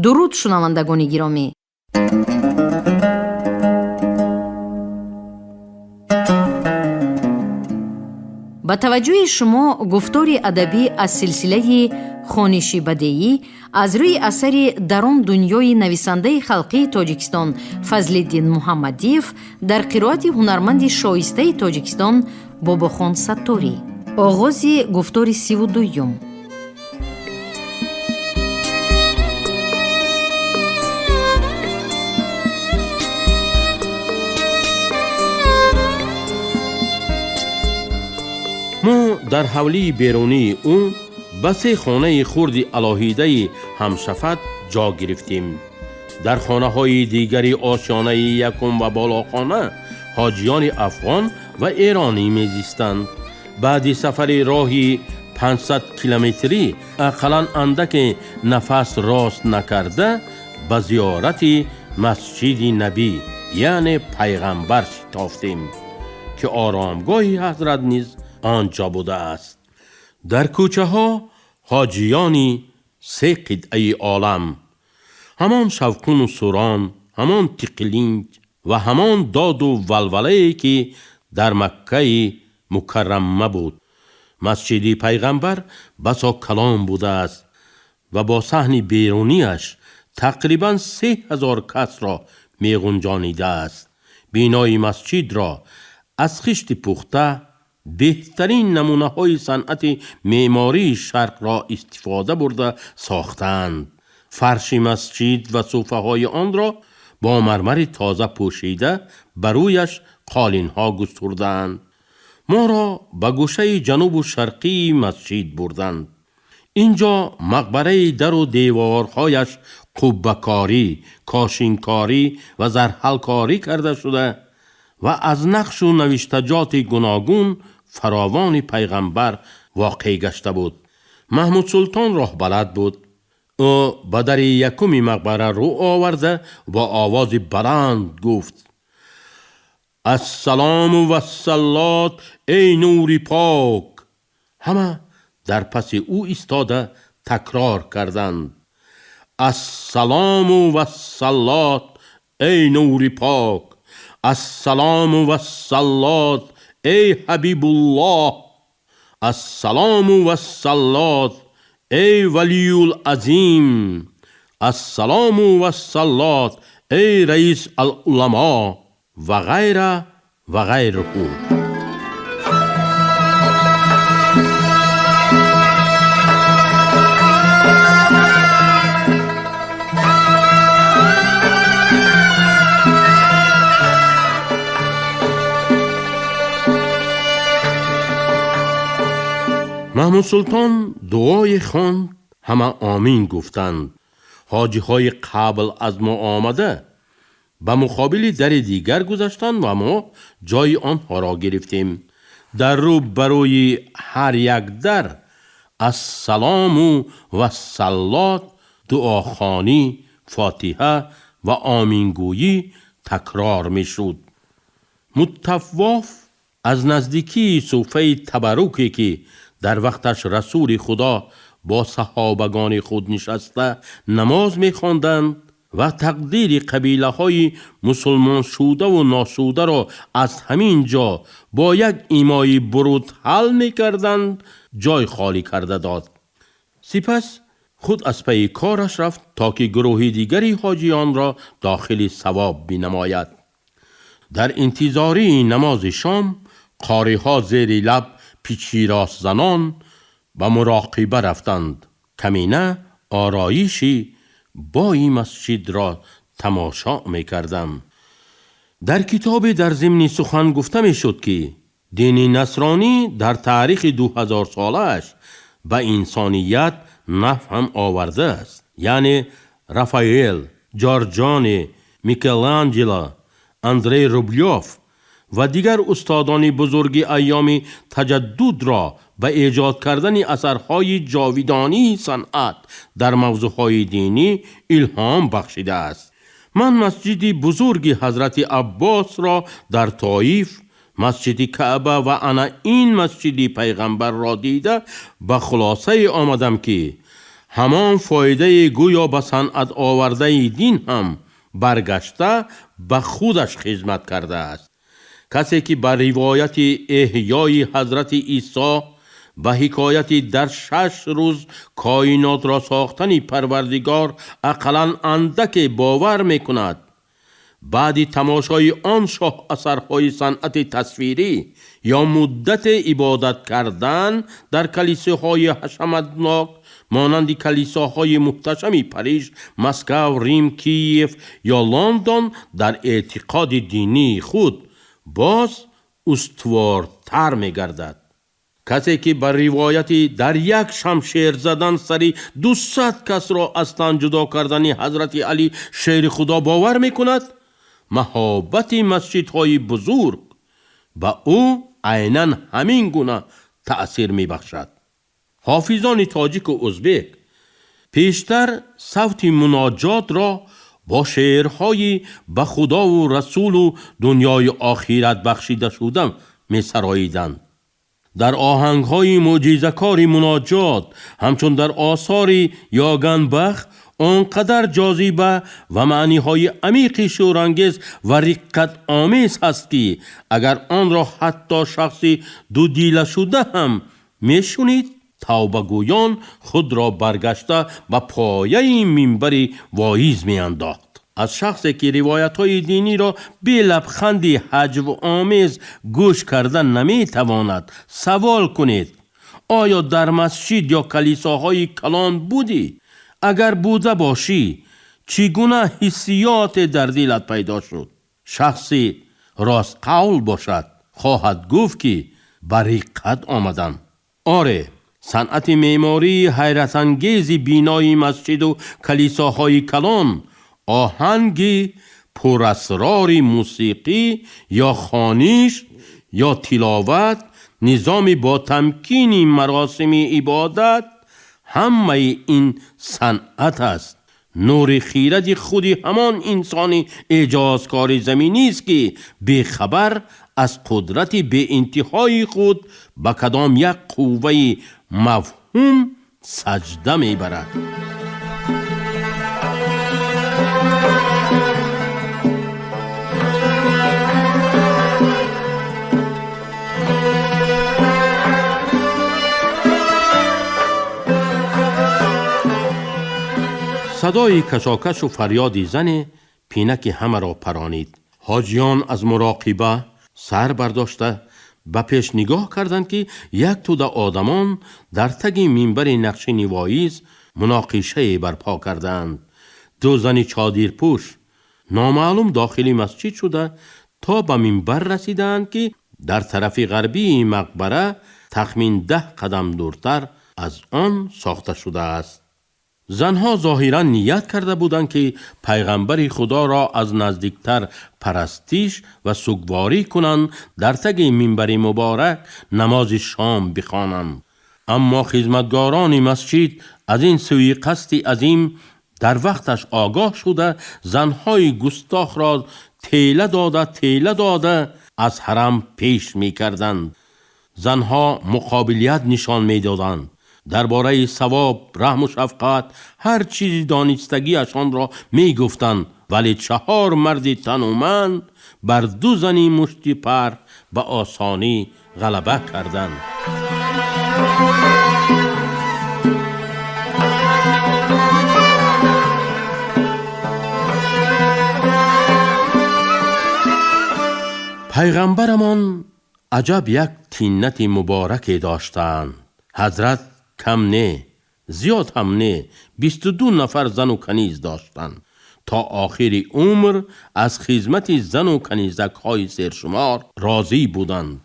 درود شنوندگان گرامی. با توجه شما گفتار ادبی از سلسله خوانشی بدیعی از روی اثر درون دنیای نویسنده خلقی تاجیکستان فضل‌الدین محمدیف در قرائت هنرمند شایسته تاجیکستان باباخان ستاری. آغاز گفتار 32. ما در حولی بیرونی اون بس خانه خردی الهیده همشفت جا گرفتیم. در خانه های دیگری آشیانه یکم و بالاخانه حاجیان افغان و ایرانی میزیستند. بعد سفر راهی 500 کیلومتری اقلا اندک نفس راست نکرده به زیارت مسجد نبی یعنی پیغمبر شتافتیم که آرامگاه حضرت نیز آنجا بوده است. در کوچه ها حاجیانی 3 قطعه عالم، همان شوقون و سوران، همان تقلینگ و همان داد و ولوله که در مکه مکرمه بود. مسجد پیغمبر بسا کلام بوده است و با صحن بیرونیش تقریباً 3000 کس را می گنجانیده است. بینای مسجد را از خشت پخته بهترین نمونه های صنعت معماری شرق را استفاده برده ساختند. فرش مسجد و صوفه های آن را با مرمر تازه پوشیده برویش قالین ها گستردند. ما را به گوشه جنوب و شرقی مسجد بردند. اینجا مقبره در و دیوارهایش قبه‌کاری، کاشینکاری و زرحلکاری کرده شده و از نقش و نوشتجات گوناگون فراوان پیغمبر واقع گشته بود. محمود سلطان راه بلد بود. او به در یکم مقبره رو آورده با آواز بلند گفت: السلام و الصلات ای نوری پاک. همه در پس او ایستاده تکرار کردند: السلام و الصلات ای نوری پاک، السلام و الصلات ای حبیب الله، السلام و الصلات ای ولی العظیم، السلام و الصلات ای رئیس العلماء و غیره و غیره. محمود سلطان دعای خواند، همه آمین گفتند. حاجی های قبل از ما آمده به مقابل در دیگر گذاشتند و ما جای آنها را گرفتیم. در رو بروی هر یک در السلام و الصلات، دعاخوانی، فاتحه و آمینگویی تکرار می شد. متواف از نزدیکی صوفه تبرکی که در وقتش رسول خدا با صحابگان خود نشسته نماز می خواندند و تقدیر قبیله های مسلمان شوده و ناشوده را از همین جا با یک ایمای برود حل می کردند، جای خالی کرده داد. سپس خود از پی کارش رفت تا که گروه دیگری حاجیان را داخل ثواب بنماید. در انتظاری نماز شام قاری ها زیر لب پیچی راست زنان به مراقبه رفتند. کمینه آرایشی با این مسجد را تماشا می کردم. در کتاب در ضمن سخن گفته می شد که دین نصرانی در تاریخ 2000 سالش به انسانیت نفع هم آورده است. یعنی رافائل، جورجانی، میکلانجلو، اندری روبلیوف و دیگر استادان بزرگ ایام تجدد را به ایجاد کردن اثرهای جاودانی صنعت در موضوعهای دینی الهام بخشیده است. من مسجد بزرگ حضرت عباس را در طائف، مسجد کعبه و انا این مسجد پیغمبر را دیده به خلاصه آمدم که همان فایده گویا به صنعت آورده دین هم برگشته به خودش خدمت کرده است. کسی که بر روایت احیای حضرت عیسی به حکایت در 6 روز کائنات را ساختن پروردگار اقلاً اندک باور میکند، بعد تماشای آن شاه اثرهای صنعت تصویری یا مدت عبادت کردن در کلیساهای حشمتناک مانند کلیساهای محتشم پاریس، مسکو، ریم، کیف یا لندن در اعتقاد دینی خود باز استوارتر می‌گردد. کسی که بر روایتی در یک شمشیر زدن سری 200 کس را از تن جدا کردن حضرت علی شیر خدا باور می‌کند، محبت مسجدهای بزرگ به او عیناً همین گونه تأثیر می‌بخشد. حافظان تاجیک و ازبک پیشتر صوت مناجات را با شعرهای به خدا و رسول و دنیای آخرت بخشیده شده می سراییدند. در آهنگهای معجزه‌کار مناجات همچون در آثار یاگن بخ آنقدر جاذبه و معنیهای عمیق شورانگیز و رقت آمیز است که اگر آن را حتی شخصی دو دیله شده هم میشنید، توبه گویان خود را برگشته به پایه منبر واعظ میانداخت. از شخصی که روایت های دینی را بی لبخندی هجو آمیز گوش کردن نمیتواند سوال کنید: آیا در مسجد یا کلیساهای کلان بودی؟ اگر بوده باشی چگونه حسیات در دلت پیدا شد؟ شخصی راست قول باشد خواهد گفت که برقت آمدم. آره، صنعت معماری حیرت انگیز بینای مسجد و کلیساهای کلان، آهنگی پر اسرار موسیقی یا خوانش یا تلاوت، نظام با تمکین مراسم عبادت، همه این صنعت است. نور خیرت خودی همان انسان اعجازکار زمینی است که بیخبر از قدرت به انتهای خود به کدام یک قوه مفهوم سجده میبرد. صدای کشاکش و فریاد زن پینک همه را پرانید. حاجیان از مراقبه سر برداشته به پیش نگاه کردند که یک توده آدمان در تگ منبر نقشین واعظ مناقشه برپا کردند. 2 زن چادرپوش نامعلوم داخل مسجد شده تا به منبر رسیدند که در طرف غربی مقبره تخمین 10 قدم دورتر از آن ساخته شده است. زنها ظاهراً نیت کرده بودند که پیغمبر خدا را از نزدیکتر پرستش و سوگواری کنند، در تگ منبر مبارک نماز شام بخوانند. اما خدمتگاران مسجد از این سوی قصد عظیم در وقتش آگاه شده زنهای گستاخ را تیله داده از حرم پیش می کردند. زنها مقابلیت نشان می دادند. درباره ثواب، رحم و شفقت هر چیزی دانستگیشان را می گفتند، ولی 4 مرد تنومند بر 2 زنی مشتی پر به آسانی غلبه کردند. پیغمبرمان عجب یک تینت مبارک داشتند. حضرت کم نه، زیاد هم نه، 22 نفر زن و کنیز داشتند. تا آخر عمر از خدمت زن و کنیزک های سرشمار راضی بودند.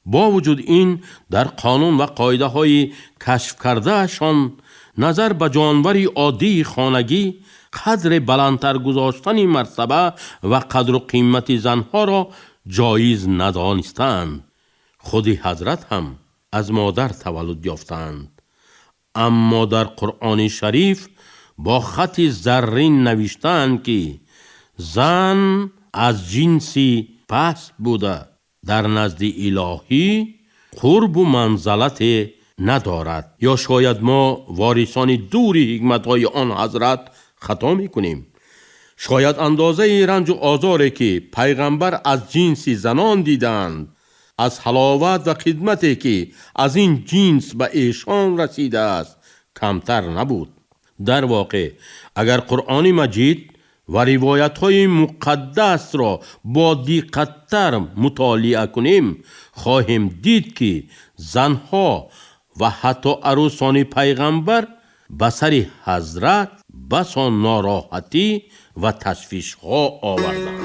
با وجود این در قانون و قاعده های کشف کرده شان نظر به جانوری عادی خانگی قدر بلندتر گذاشتن مرتبه و قدر و قیمت زنها را جایز ندانستند. خود حضرت هم از مادر تولد یافتند، اما در قرآن شریف با خط زرین نوشتند که زن از جنسی پست بوده، در نزد الهی قرب و منزلت ندارد، یا شاید ما وارثان دوری حکمت‌های آن حضرت خطا می‌کنیم. شاید اندازه رنج و آزاری که پیغمبر از جنس زنان دیدند، از حلاوت و خدمتی که از این جنس به ایشان رسیده است کمتر نبود. در واقع اگر قرآن مجید و روایت‌های مقدس را با دقت‌تر مطالعه کنیم، خواهیم دید که زنها و حتی عروسان پیغمبر به سر حضرت بسا ناراحتی و تشویش‌ها آوردند.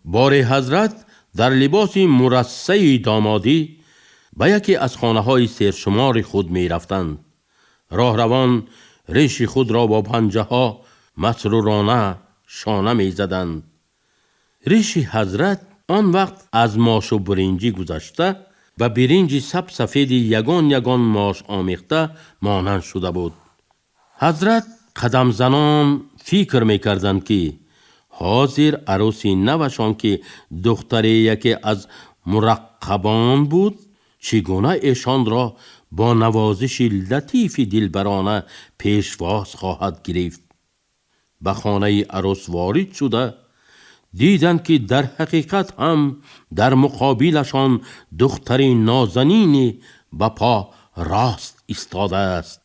بار حضرت در لباس مرصع دامادی به یکی از خانه‌های سرشمار خود می رفتند. راهروان ریش خود را با پنجه ها مسرورانه شانه می زدند. ریش حضرت آن وقت از ماش و برنجی گذشته و برنج سفید یگان ماش آمیخته مانند شده بود. حضرت قدم زنان فکر می کردند که حاضر عروسی نوشان که دختر یکی از مرقبان بود چگونه ایشان را با نوازش لطیف دلبرانه پیشواز خواهد گرفت. به خانه عروس وارد شده دیدند که در حقیقت هم در مقابلشان دختری نازنین به پا راست ایستاده است،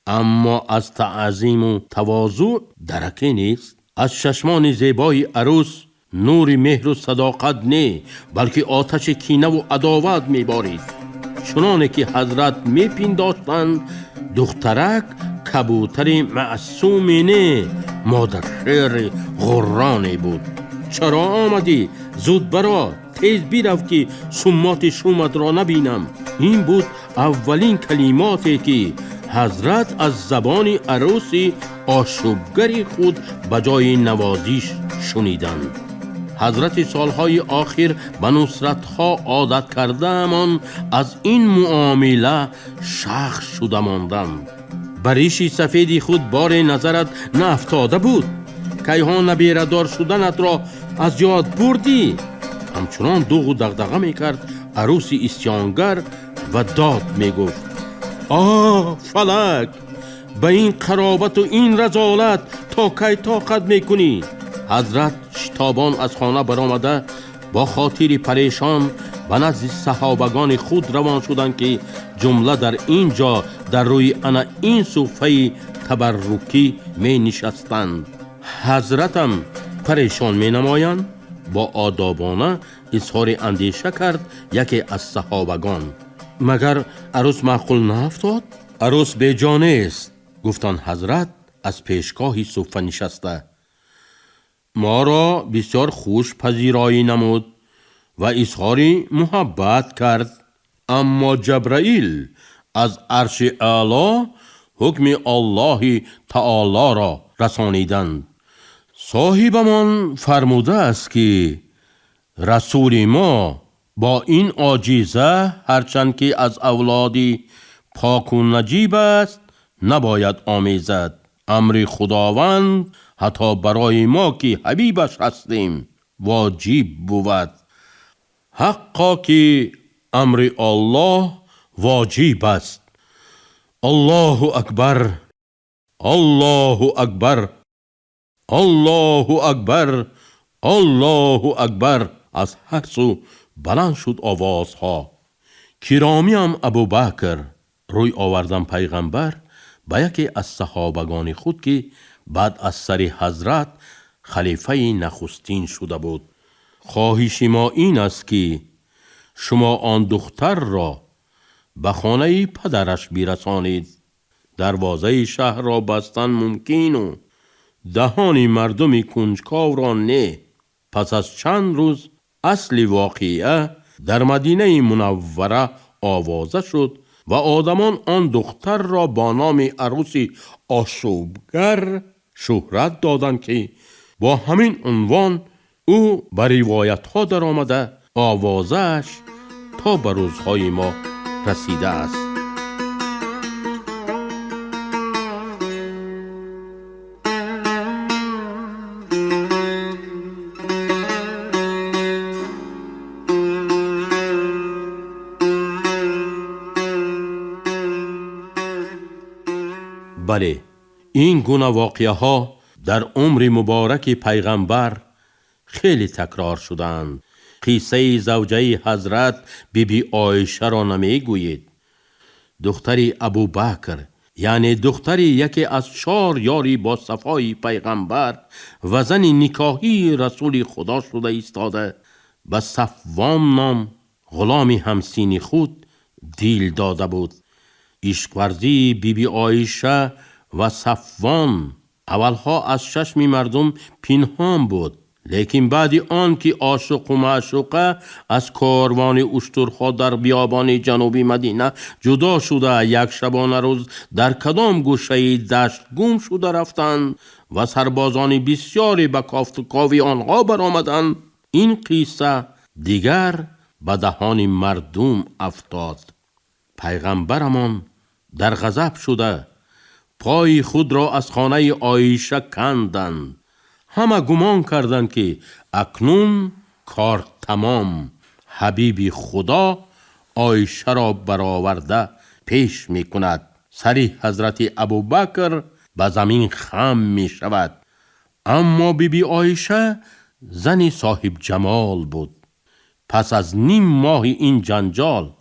اما از تعظیم و تواضع درکی نیست. از چشمان زیبای عروس نور مهر و صداقت نه، بلکه آتش کینه و عداوت میبارید. چنانه که حضرت میپنداشتند دخترک کبوتر معصوم نه، مادر شیر غرانی بود. چرا آمدی؟ زود برا، تیز بیرو که سمات شومت را نبینم. این بود اولین کلماتی که حضرت از زبان عروسی آشوبگر خود به جای نوازش شنیدند. حضرت سالهای آخر به نصرتها عادت کرده امان از این معامله شخص شده ماندند. بریشی سفیدی خود بار نظرت نافتاده بود؟ کیهان بیردار شدنت را از یاد بردی؟ همچنان دوغ و دغدغه میکرد عروسی اسیانگر و داد میگفت: آه فلک، به این قرابت و این رذالت تا کی طاقت میکنی؟ حضرت شتابان از خانه برآمده با خاطری پریشان به نزد صحابگان خود روان شدند که جمله در اینجا در روی انا این صوفه تبرکی می نشستند. حضرتم پریشان می نمایند. با آدابانه اظهار اندیشه کرد یکی از صحابگان: مگر عروس معقول نافتاد؟ عروس بی جانه است، گفتند حضرت از پیشگاهی صوفه نشسته. ما را بسیار خوش پذیرایی نمود و اظهار محبت کرد، اما جبرائیل از عرش اعلی حکم الله تعالی را رسانیدند. صاحبمان فرموده است که رسول ما با این عاجزه هرچند که از اولادی پاک و نجیب است نباید آمیزد. امر خداوند حتی برای ما که حبیبش هستیم واجب بود. حقا که امر الله واجب است. الله اکبر، الله اکبر، الله اکبر، الله اکبر. از هر سو بلند شد آوازها. کرامی هم ابوبکر روی آوردن پیغمبر به یکی از صحابگان خود که بعد از سر حضرت خلیفه نخستین شده بود: خواهش ما این است که شما آن دختر را به خانه پدرش برسانید. دروازه شهر را بستن ممکن و دهان مردم کنجکاو را نه. پس از چند روز اصل واقعه در مدینه منوره آوازه شد و آدمان آن دختر را با نام عروسی آشوبگر شهرت دادند که با همین عنوان او به روایت ها در آمده آوازش تا به روزهای ما رسیده است. بله، این گونه واقعه ها در عمر مبارک پیغمبر خیلی تکرار شدند. قصه زوجه حضرت بیبی عایشه را نمی گویید. دختری ابوبکر، یعنی دختری یکی از 4 یاری با صفای پیغمبر و زن نکاحی رسول خدا شده ایستاده، به صفوان نام غلامی همسینی خود دیل داده بود. عشق‌ورزی بیبی عایشه و صفوان اولها از چشم مردم پنهان بود، لیکن بعد آن که عاشق و معشوقه از کاروان اشترها در بیابان جنوبی مدینه جدا شده یک شبانه روز در کدام گوشه دشت گم شده رفتند و سربازان بسیاری به کافت و کاوی آنها برآمدند، این قصه دیگر به دهان مردم افتاد. پیغمبرمان در غضب شده پای خود را از خانه عایشه کندند. همه گمان کردند که اکنون کار تمام، حبیب خدا عایشه را برآورده پیش می کند. سر حضرت ابوبکر به زمین خم می شود. اما بیبی عایشه زنی صاحب جمال بود. پس از نیم ماه این جنجال،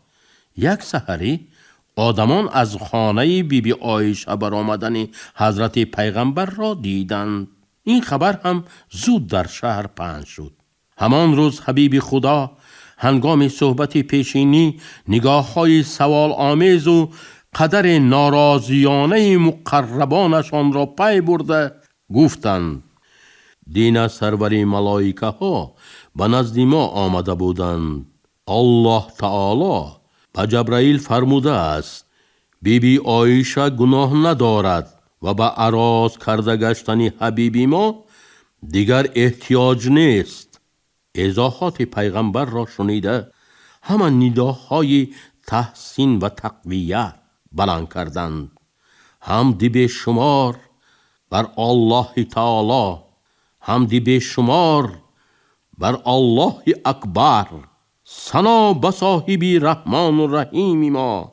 یک سحری آدمان از خانه بیبی عایشه برآمدن حضرت پیغمبر را دیدند. این خبر هم زود در شهر پخش شد. همان روز حبیب خدا هنگام صحبت پیشینی نگاه‌های سوال آمیز و قدر ناراضیانه مقربانشان را پی برده گفتند: دین سروری ملائکه ها به نزد ما آمده بودند. الله تعالی به جبرائیل فرموده است بیبی عایشه گناه ندارد و به عراض کرده گشتن حبیبی ما دیگر احتیاج نیست. ایضاحات پیغمبر را شنیده همه نداهای تحسین و تقویت بلند کردند. حمد بیشمار بر الله تعالی، حمد بیشمار بر الله اکبر، ثنا به صاحب رحمان و رحیم ما،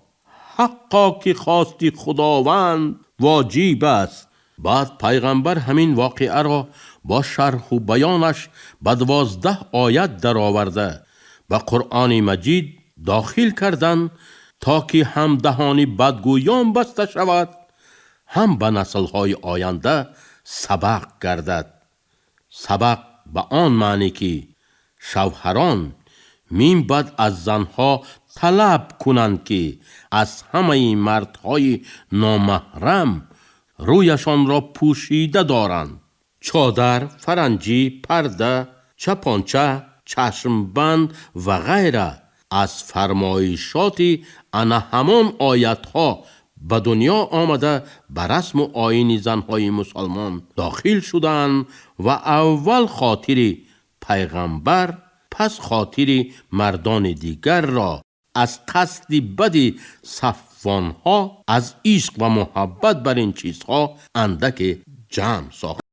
حقا که خواستی خداوند واجب است. بعد پیغمبر همین واقعه را با شرح و بیانش به 12 آیت در آورده به قرآن مجید داخل کردند تا که هم دهان بدگویان بسته شود، هم به نسل‌های آینده سبق گردد. سبق به آن معنی که شوهران من بعد از زنها طلب کنند که از همه مردهای نامحرم رویشان را پوشیده دارند. چادر، فرنجی، پرده، چپانچه، چشمبند و غیره از فرمایشات انا همان آیت ها به دنیا آمده به رسم و آیین زنهای مسلمان داخل شدند و اول خاطر پیغمبر پس خاطر مردان دیگر را از قصد بد صفوانها از عشق و محبت بر این چیزها اندک جمع ساخت.